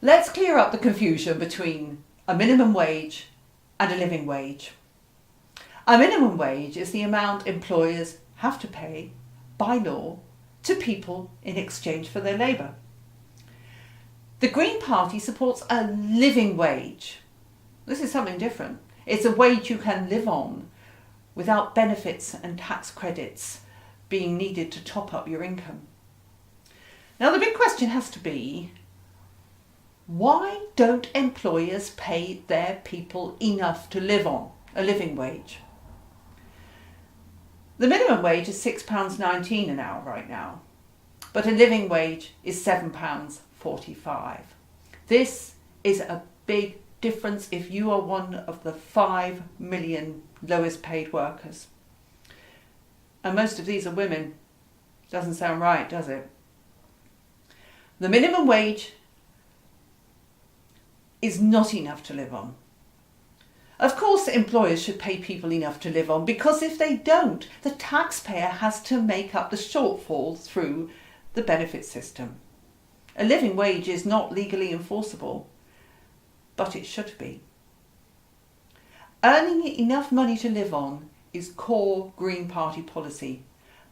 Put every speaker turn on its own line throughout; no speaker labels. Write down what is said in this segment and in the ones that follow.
Let's clear up the confusion between a minimum wage and a living wage. A minimum wage is the amount employers have to pay by law to people in exchange for their labour. The Green Party supports a living wage. This is something different. It's a wage you can live on without benefits and tax credits being needed to top up your income. Now the big question has to be, why don't employers pay their people enough to live on, a living wage? The minimum wage is £6.19 an hour right now, but a living wage is £7.45. This is a big difference if you are one of the 5 million lowest paid workers. And most of these are women. Doesn't sound right, does it? The minimum wage is not enough to live on. Of course, employers should pay people enough to live on, because if they don't, the taxpayer has to make up the shortfall through the benefit system. A living wage is not legally enforceable, but it should be. Earning enough money to live on is core Green Party policy,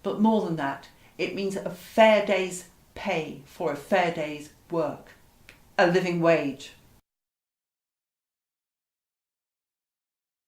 but more than that, it means a fair day's pay for a fair day's work, a living wage.